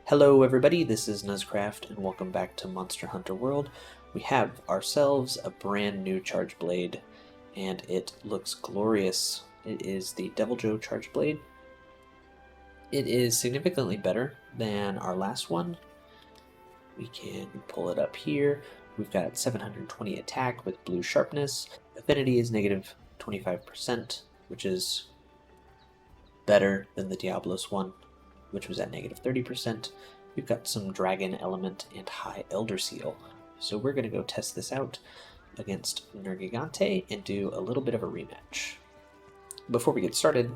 Hello everybody, this is Nuzcraft and welcome back to Monster Hunter World. We have ourselves a brand new Charge Blade and it looks glorious. It is the Deviljho Charge Blade. It is significantly better than our last one. We can pull it up here. We've got 720 attack with blue sharpness. Affinity is negative 25%, which is better than the Diablos one, which was at negative 30%. We've got some Dragon Element and High Elder Seal. So we're going to go test this out against Nergigante and do a little bit of a rematch. Before we get started,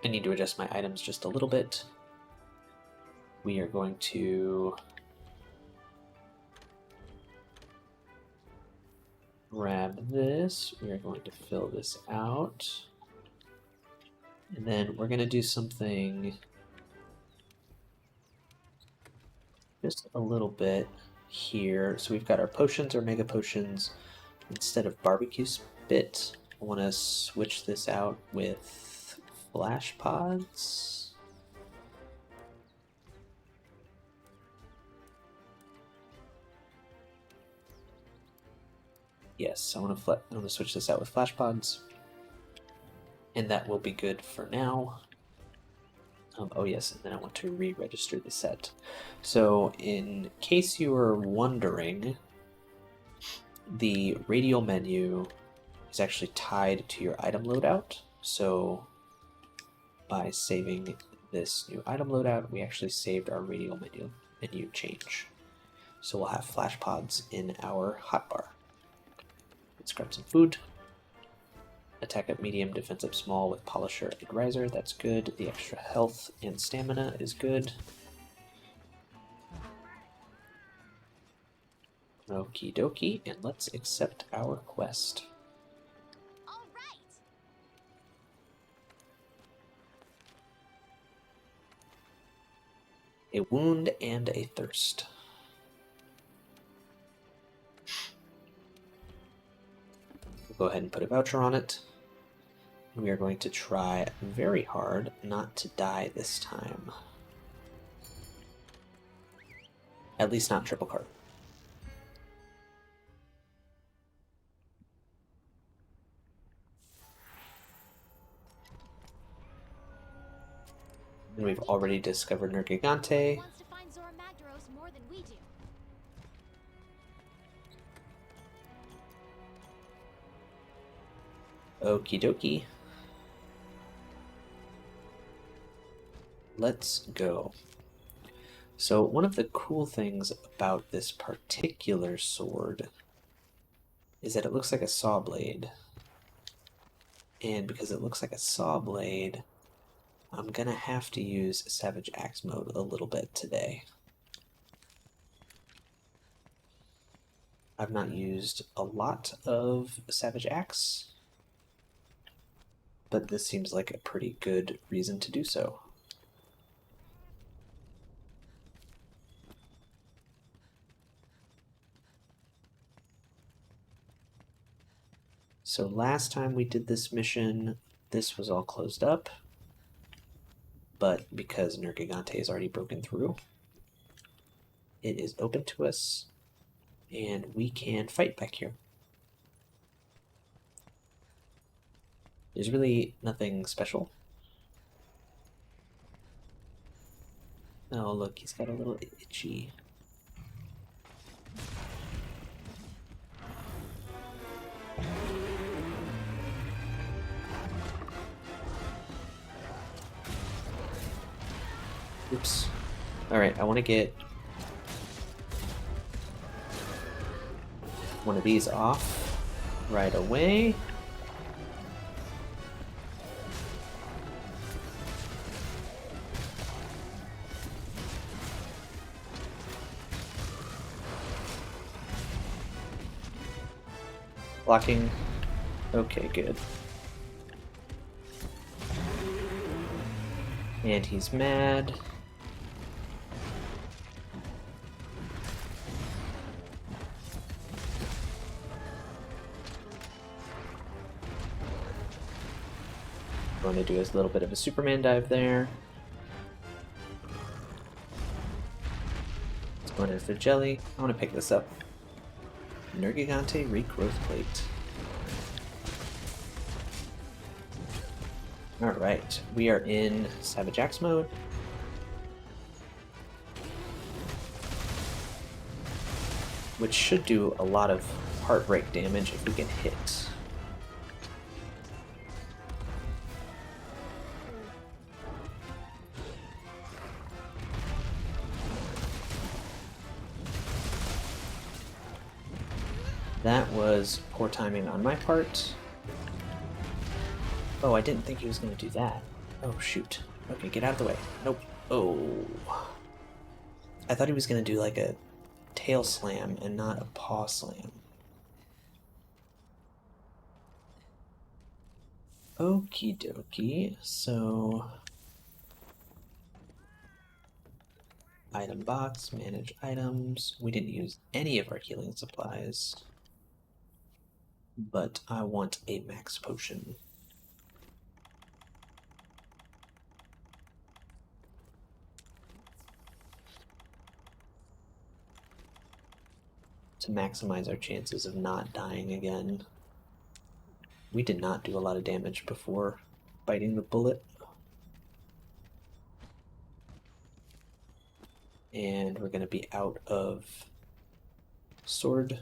I need to adjust my items just a little bit. We are going to grab this. We are going to fill this out. And then we're going to do something just a little bit here. So we've got our potions, our mega potions. Instead of barbecue spit, I want to switch this out with flash pods. Yes, I want to switch this out with flash pods. And that will be good for now. Oh yes, and then I want to re-register the set. So in case you are wondering, the radial menu is actually tied to your item loadout. So by saving this new item loadout, we actually saved our radial menu change. So we'll have flash pods in our hotbar. Let's grab some food. Attack up medium, defense up small with Polisher and Riser. That's good. The extra health and stamina is good. Okie dokie, and let's accept our quest. All right. A wound and a thirst. We'll go ahead and put a voucher on it. We are going to try very hard not to die this time. At least not triple card. And we've already discovered Nergigante. Wants to find Zora Magdaros more than we do. Okie dokie. Let's go. So one of the cool things about this particular sword is that it looks like a saw blade. And because it looks like a saw blade, I'm gonna have to use Savage Axe mode a little bit today. I've not used a lot of Savage Axe, but this seems like a pretty good reason to do so. So last time we did this mission, this was all closed up, but because Nergigante is already broken through, it is open to us, and we can fight back here. There's really nothing special. Oh look, he's got a little itchy. Oops. Alright, I want to get one of these off right away. Blocking. Okay, good. And he's mad. Going to do a little bit of a Superman dive there. Going in for jelly. I want to pick this up. Nergigante Regrowth Plate. Alright, we are in Savage Axe mode. Which should do a lot of heartbreak damage if we get hit. That was poor timing on my part. Oh, I didn't think he was going to do that. Oh, shoot. Okay, get out of the way. Nope. Oh. I thought he was going to do like a tail slam and not a paw slam. Okie dokie. So... item box, manage items. We didn't use any of our healing supplies. But I want a max potion. To maximize our chances of not dying again. We did not do a lot of damage before biting the bullet. And we're going to be out of sword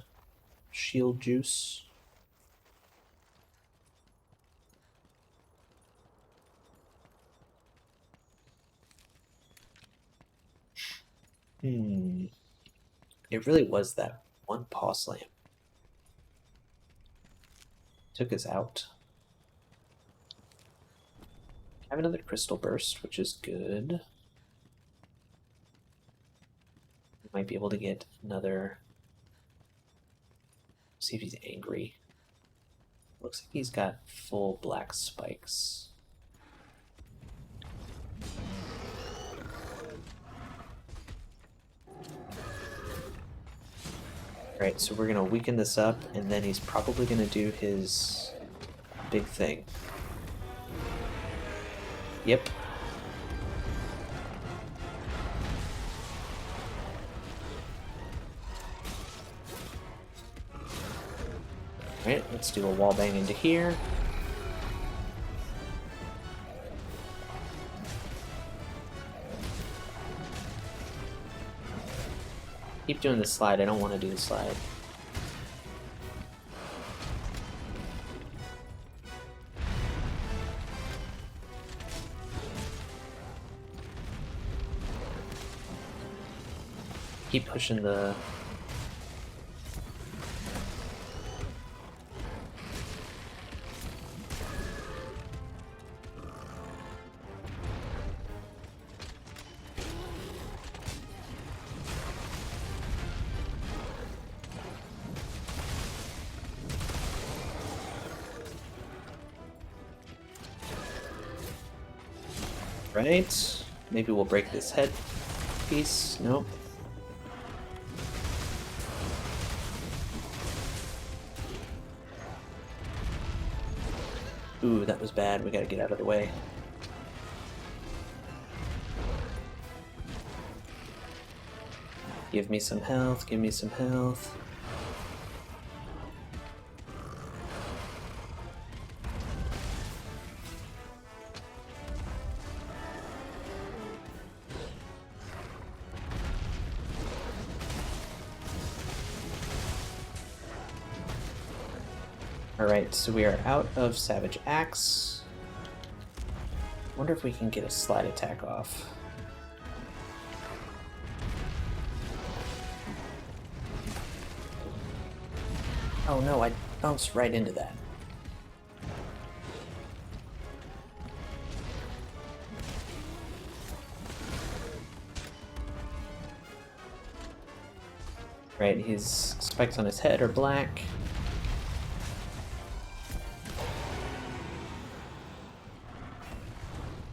shield juice. It really was that one paw slam. Took us out. Have another crystal burst, which is good. We might be able to get another... See if he's angry. Looks like he's got full black spikes. Alright, so we're gonna weaken this up, and then he's probably gonna do his big thing. Yep. Alright, let's do a wall bang into here. Keep doing the slide, I don't want to do the slide. Keep pushing the... Right? Maybe we'll break this head piece. Nope. Ooh, that was bad. We gotta get out of the way. Give me some health, give me some health. Alright, so we are out of Savage Axe. Wonder if we can get a slide attack off. Oh no, I bounced right into that. Right, his spikes on his head are black.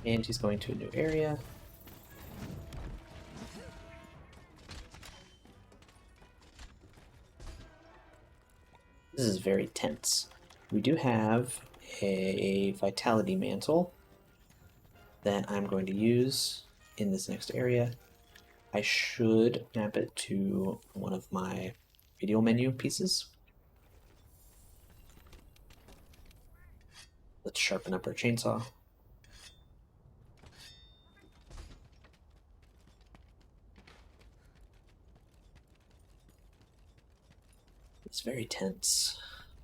And he's going to a new area. This is very tense. We do have a Vitality Mantle that I'm going to use in this next area. I should map it to one of my radial menu pieces. Let's sharpen up our chainsaw. It's very tense.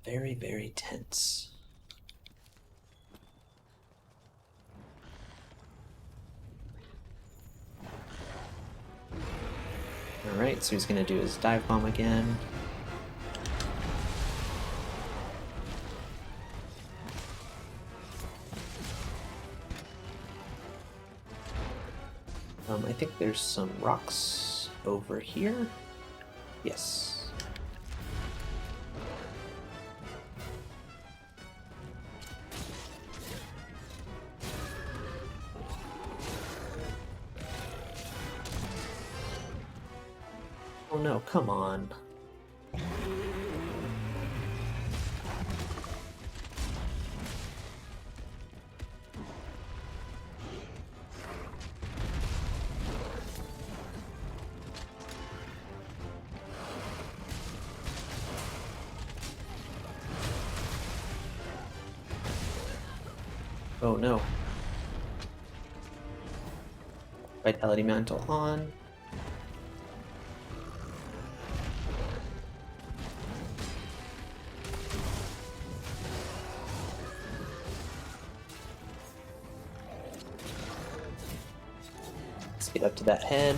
Very, very tense. Alright, so he's gonna do his dive bomb again. I think there's some rocks over here. Yes. Oh no, come on. Oh no. Vitality Mantle on. Let's get up to that head.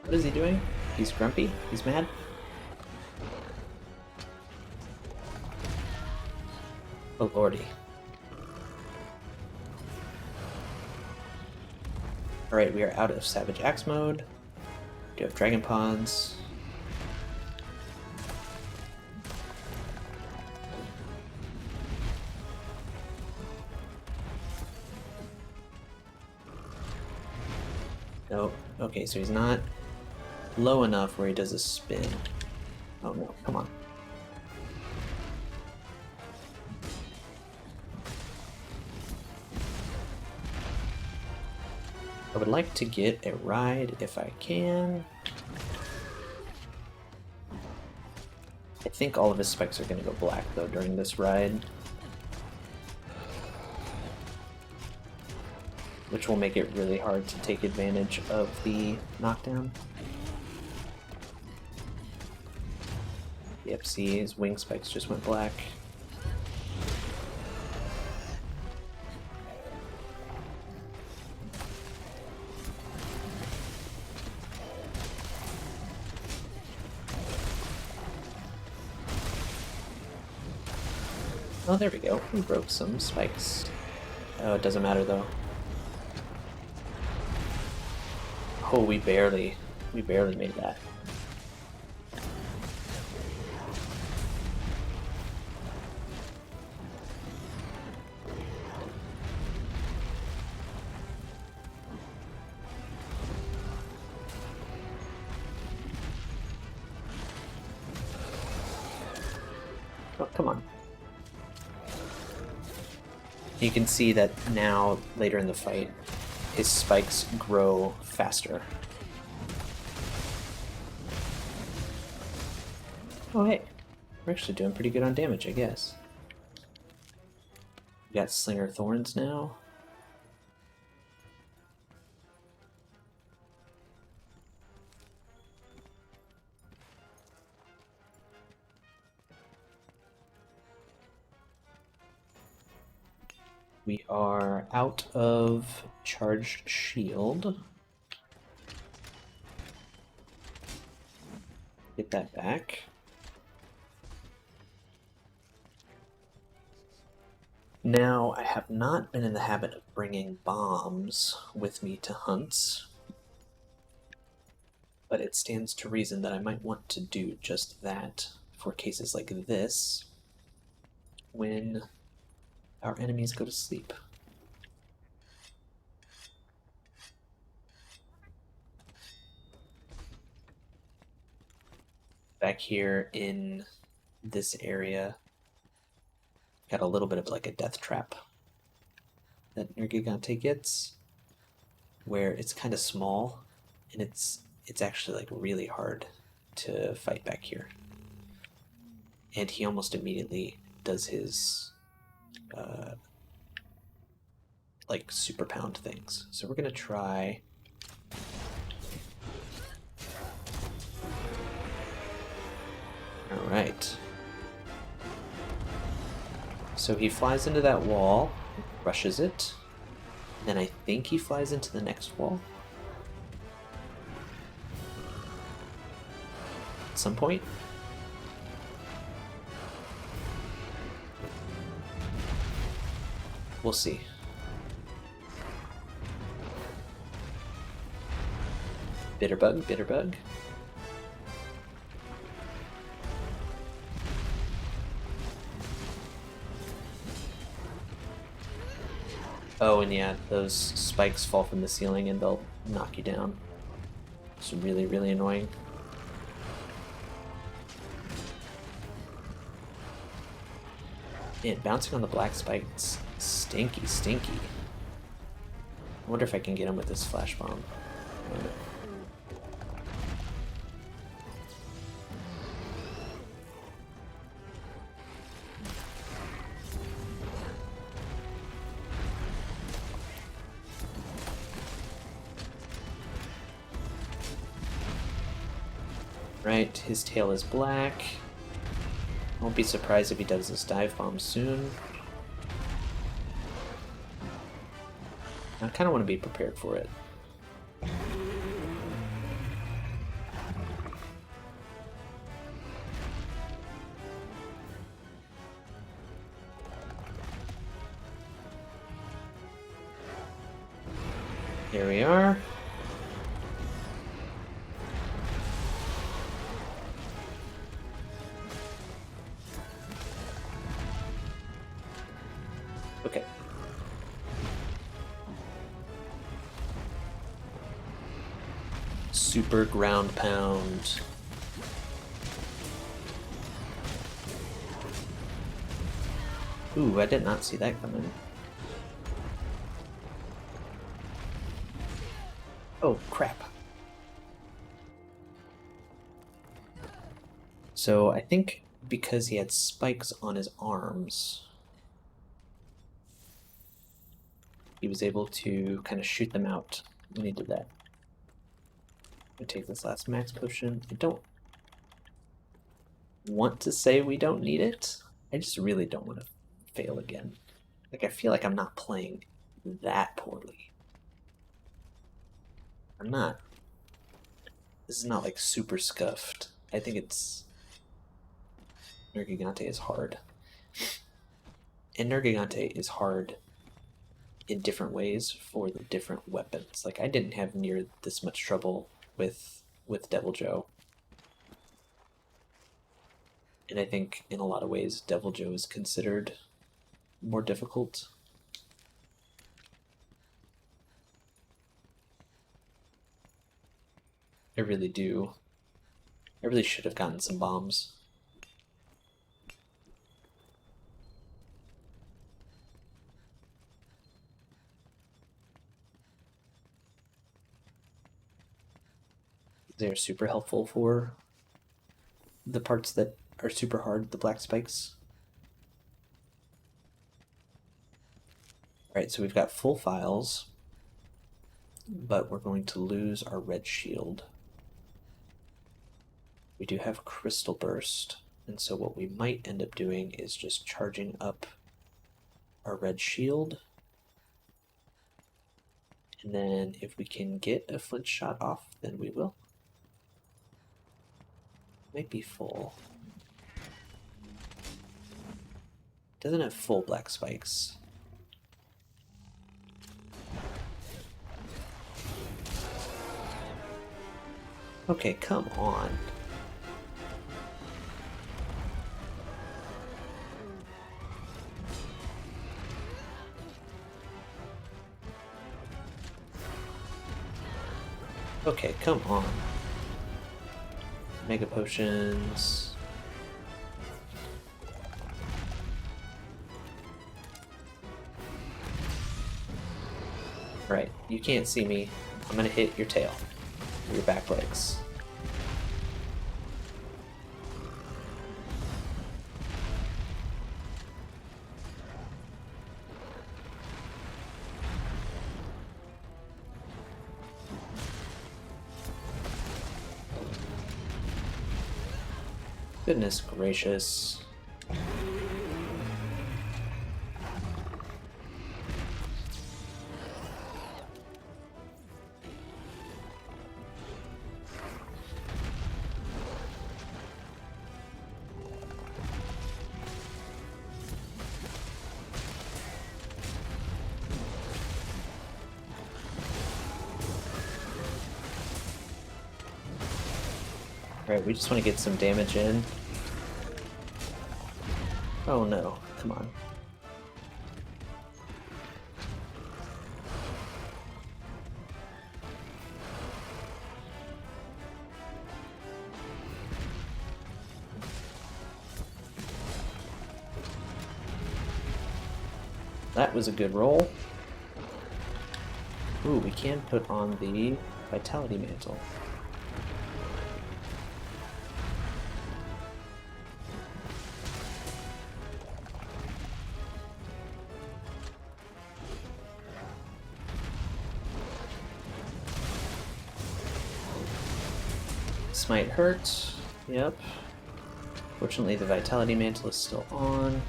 What is he doing? He's grumpy? He's mad? Oh lordy. Alright, we are out of Savage Axe mode. We do have Dragon Pods. Nope. Okay, so he's not low enough where he does a spin. Oh no, come on. I would like to get a ride if I can. I think all of his spikes are going to go black though during this ride, which will make it really hard to take advantage of the knockdown. Yep, see, his wing spikes just went black. Oh, there we go. We broke some spikes. Oh, it doesn't matter though. Oh, we barely made that. Oh, come on. You can see that now, later in the fight, his spikes grow faster. Oh hey, we're actually doing pretty good on damage, I guess. We got Slinger Thorns now. We are out of charged shield. Get that back. Now, I have not been in the habit of bringing bombs with me to hunts, but it stands to reason that I might want to do just that for cases like this, when our enemies go to sleep. back here in this area, got a little bit of like a death trap that Nergigante gets, where it's kind of small, and it's actually like really hard to fight back here. And he almost immediately does his like super pound things. So we're gonna try. All right. So he flies into that wall, rushes it. Then I think he flies into the next wall. At some point. We'll see. Bitterbug, Bitterbug. Oh, and yeah, those spikes fall from the ceiling and they'll knock you down. It's really, really annoying. Man, bouncing on the black spikes, stinky, stinky. I wonder if I can get him with this flash bomb. Right, his tail is black. Won't be surprised if he does this dive bomb soon. I kind of want to be prepared for it. Here we are. Okay. Super ground pound. Ooh, I did not see that coming. Oh, crap. So I think because he had spikes on his arms, he was able to kind of shoot them out when he did that. I'm gonna take this last max potion. I don't want to say we don't need it. I just really don't want to fail again. Like, I feel like I'm not playing that poorly. I'm not. This is not like super scuffed. I think it's... Nergigante is hard. And Nergigante is hard in different ways for the different weapons. Like, I didn't have near this much trouble with Deviljho. And I think in a lot of ways Deviljho is considered more difficult. I really do. I really should have gotten some bombs. They're super helpful for the parts that are super hard, the black spikes. Alright, so we've got full files, but we're going to lose our red shield. We do have Crystal Burst, and so what we might end up doing is just charging up our red shield. And then if we can get a flint shot off, then we will. Might be full. Doesn't have full black spikes. Okay, come on. Okay, come on. Mega potions. Right, you can't see me. I'm gonna hit your tail, your back legs. Goodness gracious. Alright, we just want to get some damage in. Oh no, come on. That was a good roll. Ooh, we can put on the Vitality Mantle. This might hurt. Yep. Fortunately, the Vitality Mantle is still on.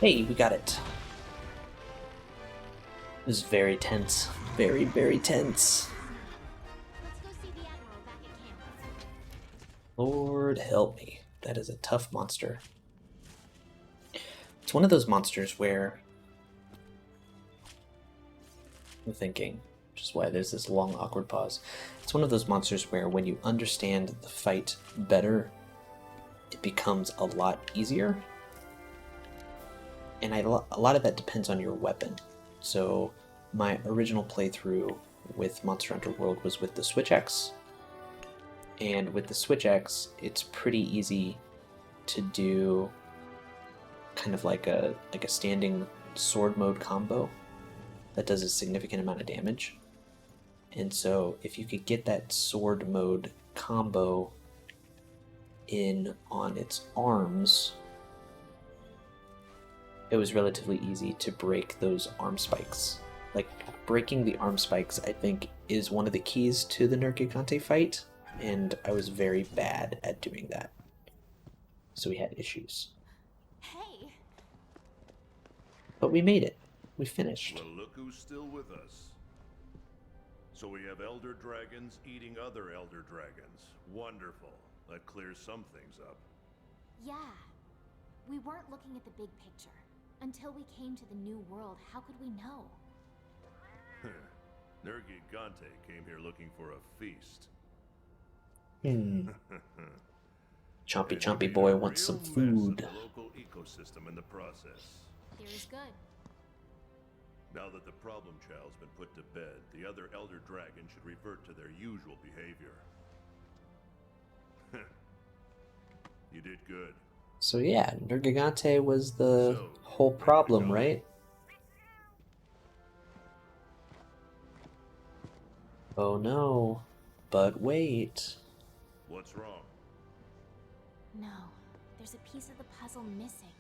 Hey, we got it. This is very tense. Very, very tense. Let's go see the Admiral back at camp. Lord help me. That is a tough monster. It's one of those monsters where I'm thinking, which is why there's this long, awkward pause. It's one of those monsters where when you understand the fight better, it becomes a lot easier. And a lot of that depends on your weapon. So my original playthrough with Monster Hunter World was with the Switch X. And with the Switch X, it's pretty easy to do kind of like a standing sword mode combo that does a significant amount of damage. And so if you could get that sword mode combo in on its arms, it was relatively easy to break those arm spikes. Like, breaking the arm spikes, I think, is one of the keys to the Nergigante fight, and I was very bad at doing that. So we had issues. Hey! But we made it. We finished. Well, look who's still with us. So we have elder dragons eating other elder dragons. Wonderful. That clears some things up. Yeah. We weren't looking at the big picture. Until we came to the new world, how could we know? Nergigante came here looking for a feast. Chompy And Chompy made boy a wants real some mess of food. the local ecosystem in the process. Theory's good. Now that the problem child's been put to bed, the other elder dragons should revert to their usual behavior. You did good. So yeah, Nergigante was the So, whole where do we problem, go? right? Oh no. But wait. What's wrong? No. There's a piece of the puzzle missing.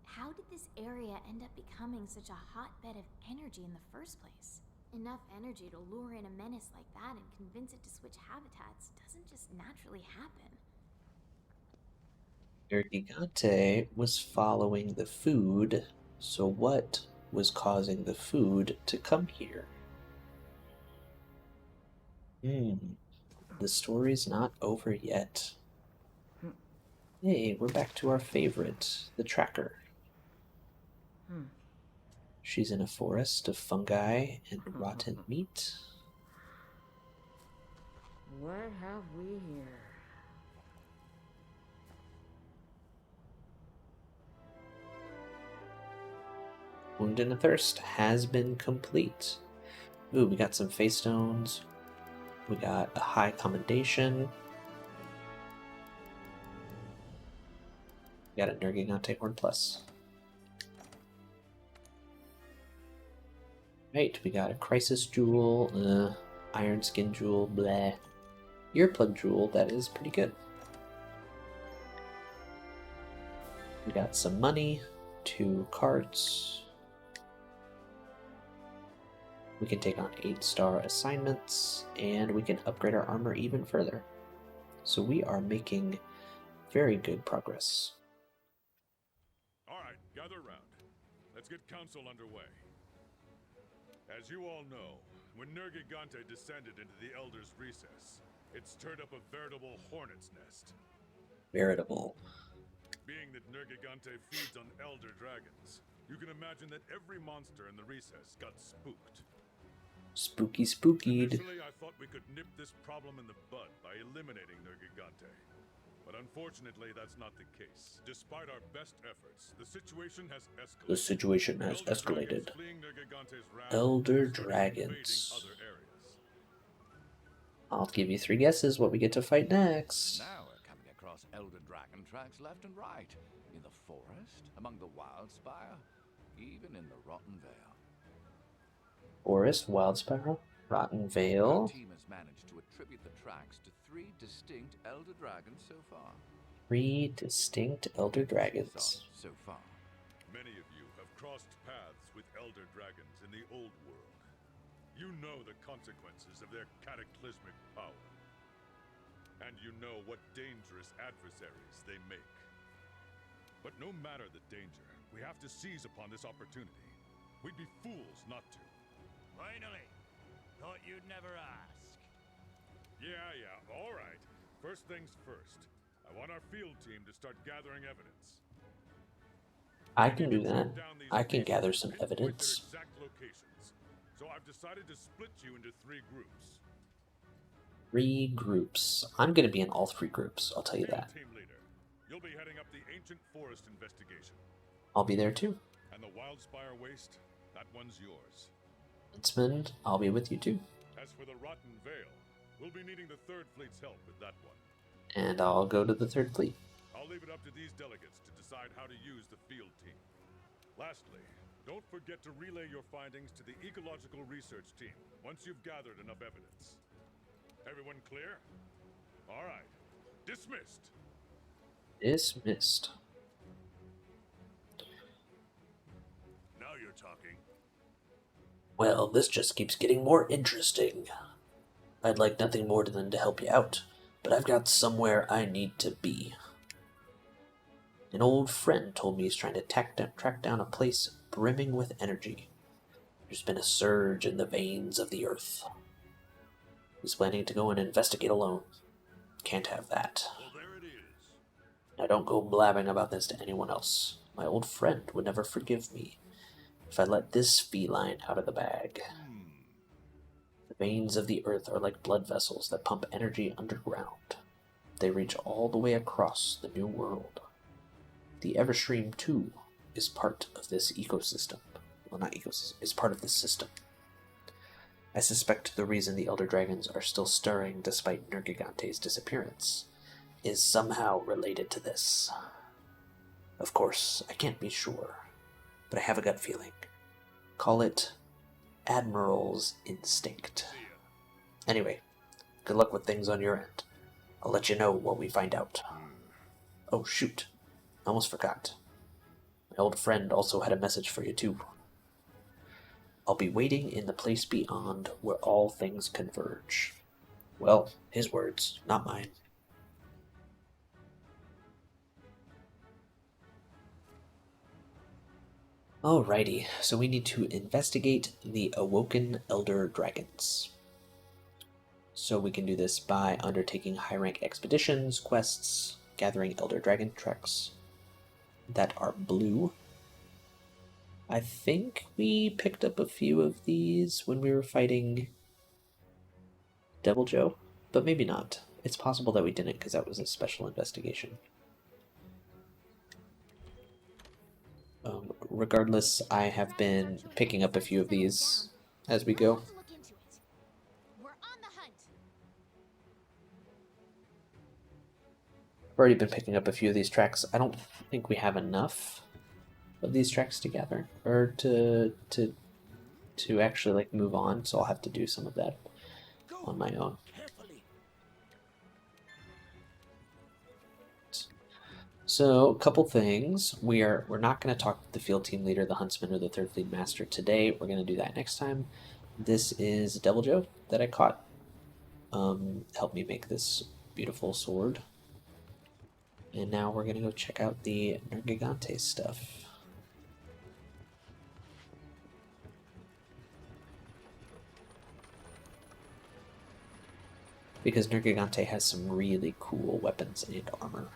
How did this area end up becoming such a hotbed of energy in the first place? Enough energy to lure in a menace like that and convince it to switch habitats doesn't just naturally happen. Nergigante was following the food, so what was causing the food to come here? The story's not over yet. Hey, we're back to our favorite, the tracker. She's in a forest of fungi and rotten meat. What have we here? Wound and Thirst has been complete. Ooh, we got some face stones. We got a high commendation. We got a Nergigante Horn Plus. Right, we got a Crisis Jewel, Iron Skin Jewel, bleh. Earplug Jewel, that is pretty good. We got some money, 2 carts. We can take on 8-star assignments, and we can upgrade our armor even further. So we are making very good progress. Alright, gather round. Let's get council underway. As you all know, when Nergigante descended into the Elder's recess, it stirred up a veritable hornet's nest. Veritable. Being that Nergigante feeds on Elder Dragons, you can imagine that every monster in the recess got spooked. Spooky spookied. Initially, I thought we could nip this problem in the bud by eliminating Nergigante. But unfortunately, that's not the case. Despite our best efforts, the situation has escalated. The situation has escalated. Elder Elder Dragons. Other areas. I'll give you 3 guesses what we get to fight next. Now we're coming across Elder Dragon tracks left and right. In the forest, among the Wildspire, even in the Rotten Vale. Forest, Wildspire, Rotten Vale. Our team has managed to attribute the tracks to 3 distinct Elder Dragons so far. 3 distinct Elder Dragons. So far. Many of you have crossed paths with Elder Dragons in the old world. You know the consequences of their cataclysmic power. And you know what dangerous adversaries they make. But no matter the danger, we have to seize upon this opportunity. We'd be fools not to. Finally! Thought you'd never ask. Yeah, all right. First things first. I want our field team to start gathering evidence. I can do that. I can gather some evidence. Their exact locations. So I've decided to split you into 3 groups. 3 groups. I'm going to be in all 3 groups, I'll tell you that. Team leader, you'll be heading up the ancient forest investigation. I'll be there too. And the Wildspire waste, that one's yours. Huntsman, I'll be with you too. As for the Rotten Vale, we'll be needing the 3rd Fleet's help with that one. And I'll go to the 3rd Fleet. I'll leave it up to these delegates to decide how to use the field team. Lastly, don't forget to relay your findings to the Ecological Research Team once you've gathered enough evidence. Everyone clear? All right. Dismissed. Dismissed. Now you're talking. Well, this just keeps getting more interesting. I'd like nothing more than to help you out, but I've got somewhere I need to be. An old friend told me he's trying to track down a place brimming with energy. There's been a surge in the veins of the earth. He's planning to go and investigate alone. Can't have that. Well, there it is. Now don't go blabbing about this to anyone else. My old friend would never forgive me if I let this feline out of the bag. The veins of the earth are like blood vessels that pump energy underground. They reach all the way across the new world. The Everstream, too, is part of this ecosystem. Well, not ecosystem, it's part of this system. I suspect the reason the Elder Dragons are still stirring despite Nergigante's disappearance is somehow related to this. Of course, I can't be sure, but I have a gut feeling. Call it Admiral's instinct. Anyway, good luck with things on your end. I'll let you know what we find out. Oh shoot, I almost forgot. My old friend also had a message for you too. I'll be waiting in the place beyond where all things converge. Well, his words, not mine. Alrighty, so we need to investigate the Awoken Elder Dragons. So we can do this by undertaking high-rank expeditions, quests, gathering Elder Dragon tracks that are blue. I think we picked up a few of these when we were fighting Deviljho, but maybe not. It's possible that we didn't because that was a special investigation. Regardless, I have been picking up a few of these as we go. already been picking up a few of these tracks. I don't think we have enough of these tracks to gather or to actually like move on, so I'll have to do some of that on my own. So a couple things. We're not going to talk to the field team leader, the huntsman, or the third fleet master today. We're going to do that next time. This is Deviljho that I caught. Helped me make this beautiful sword. And now we're going to go check out the Nergigante stuff. Because Nergigante has some really cool weapons and armor.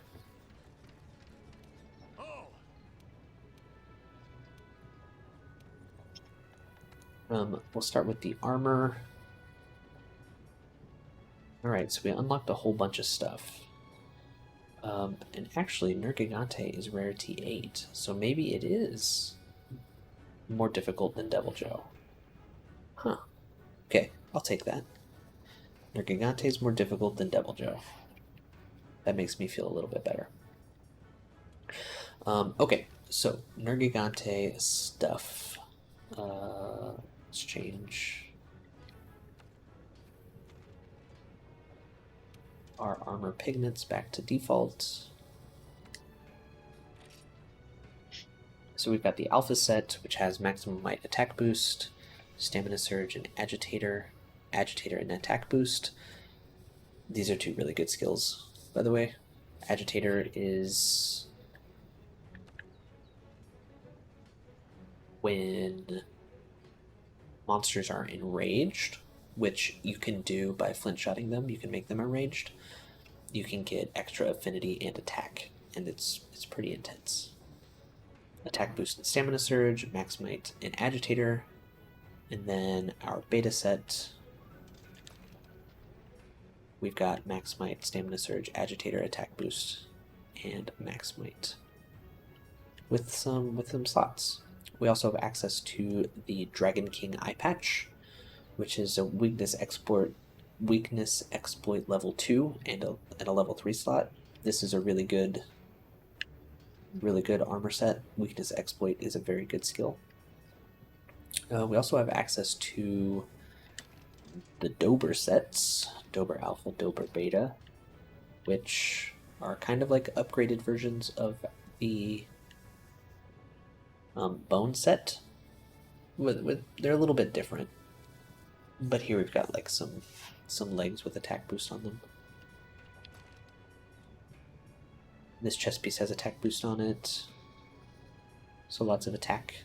We'll start with the armor. Alright, so we unlocked a whole bunch of stuff. And actually, Nergigante is rarity 8, so maybe it is more difficult than Deviljho. Huh. Okay, I'll take that. Nergigante is more difficult than Deviljho. That makes me feel a little bit better. Okay, so Nergigante stuff. Let's change our armor pigments back to default. So we've got the alpha set, which has maximum might attack boost, stamina surge, and agitator and attack boost. These are two really good skills, by the way. Agitator is when monsters are enraged, which you can do by flint shotting them. You can make them enraged. You can get extra affinity and attack, and it's pretty intense. Attack boost and stamina surge, max might and agitator, and then our beta set. We've got max might, stamina surge, agitator, attack boost, and max might with some slots. We also have access to the Dragon King eye patch, which is a weakness exploit level 2 and a level 3 slot. This is a really good armor set. Weakness exploit is a very good skill. We also have access to the Dober sets, Dober Alpha, Dober Beta, which are kind of like upgraded versions of the bone set. They're a little bit different, but here we've got like some legs with attack boost on them. This chest piece has attack boost on it, so lots of attack.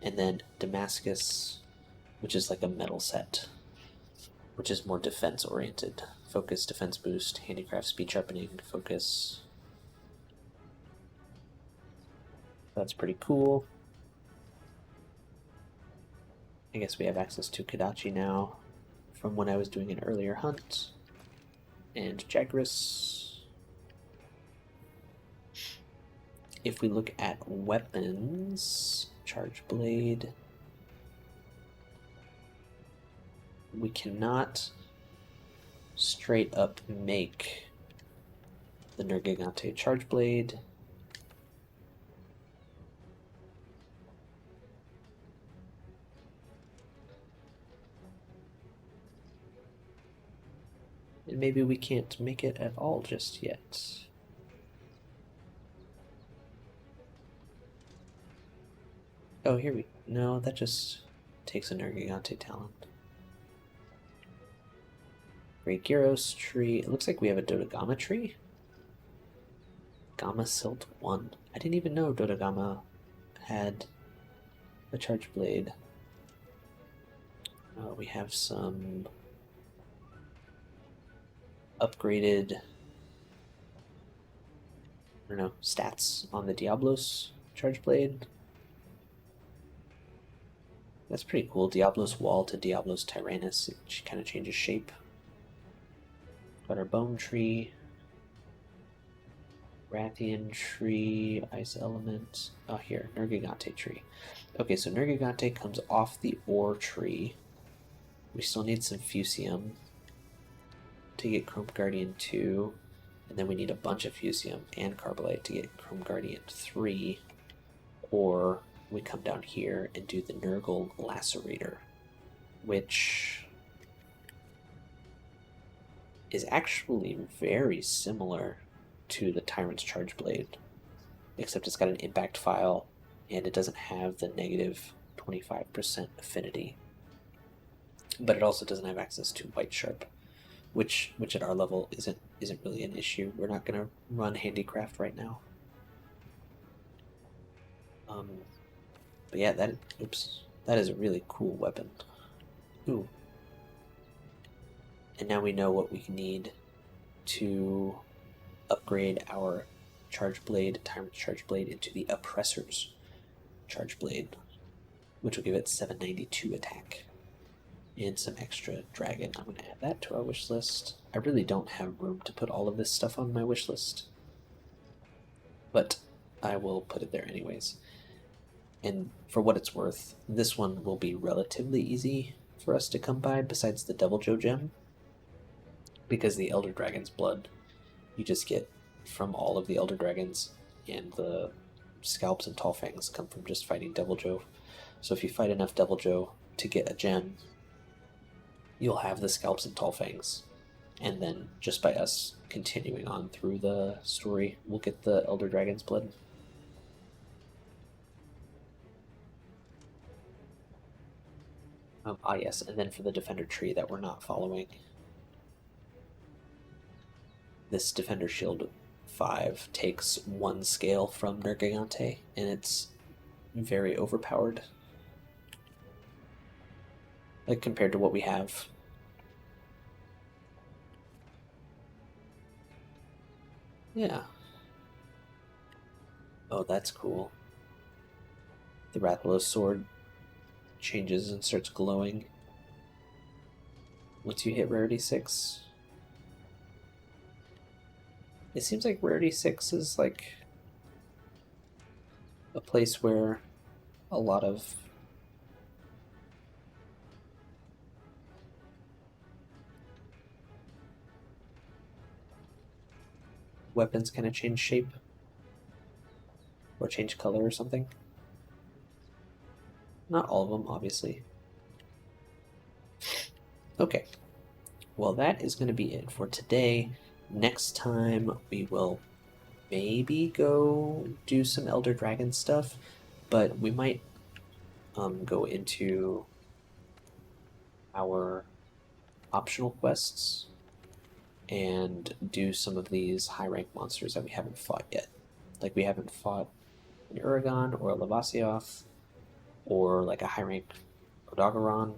And then Damascus, which is like a metal set, which is more defense oriented. Focus, defense boost, handicraft, speed sharpening, focus. That's pretty cool. I guess we have access to Kadachi now from when I was doing an earlier hunt. And Jagras. If we look at weapons, Charge Blade, we cannot straight up make the Nergigante Charge Blade. And maybe we can't make it at all just yet. Oh, here we... No, that just takes a Nergigante talent. Great Gyros tree. It looks like we have a Dodogama tree. Gamma Silt 1. I didn't even know Dodogama had a Charge Blade. We have some upgraded, I don't know, stats on the Diablos Charge Blade. That's pretty cool. Diablos Wall to Diablos Tyrannus. It kind of changes shape. Got our Bone Tree. Rathian Tree. Ice Element. Oh, here. Nergigante Tree. Okay, so Nergigante comes off the Ore Tree. We still need some Fusium to get Chrome Guardian 2. And then we need a bunch of fusium and carbonite to get Chrome Guardian 3, or we come down here and do the Nurgle Lacerator, which is actually very similar to the Tyrant's Charge Blade, except it's got an impact file and it doesn't have the negative 25% affinity. But it also doesn't have access to White Sharp, which at our level isn't really an issue. We're not gonna run handicraft right now. But yeah, that is a really cool weapon. Ooh. And now we know what we need to upgrade our Charge Blade, Tyrant's Charge Blade, into the Oppressor's Charge Blade, which will give it 792 attack and some extra dragon. I'm going to add that to our wish list. I really don't have room to put all of this stuff on my wish list, but I will put it there anyways. And for what it's worth, this one will be relatively easy for us to come by besides the Deviljho gem, because the Elder Dragon's blood you just get from all of the Elder Dragons, and the scalps and tall fangs come from just fighting Deviljho. So if you fight enough Deviljho to get a gem, you'll have the scalps and tall fangs, and then just by us continuing on through the story, we'll get the Elder Dragon's blood. Yes, and then for the Defender tree that we're not following, this Defender Shield 5 takes 1 scale from Nergigante, and it's very overpowered, like compared to what we have. Yeah. Oh, that's cool. The Rathalos sword changes and starts glowing once you hit Rarity 6. It seems like Rarity 6 is like a place where a lot of weapons kind of change shape or change color or something. Not all of them, obviously. Okay, well that is going to be it for today. Next time we will maybe go do some Elder Dragon stuff, but we might go into our optional quests and do some of these high rank monsters that we haven't fought yet. Like we haven't fought an Uragan or a Lavasioth or like a high rank Odogaron.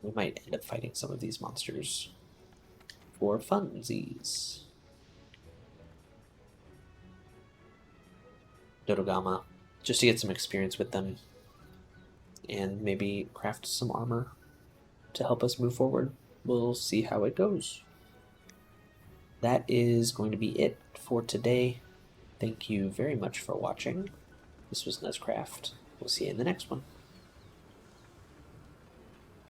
We might end up fighting some of these monsters for funsies. Dodogama, just to get some experience with them and maybe craft some armor to help us move forward. We'll see how it goes. That is going to be it for today. Thank you very much for watching. This was Nuzcraft. We'll see you in the next one.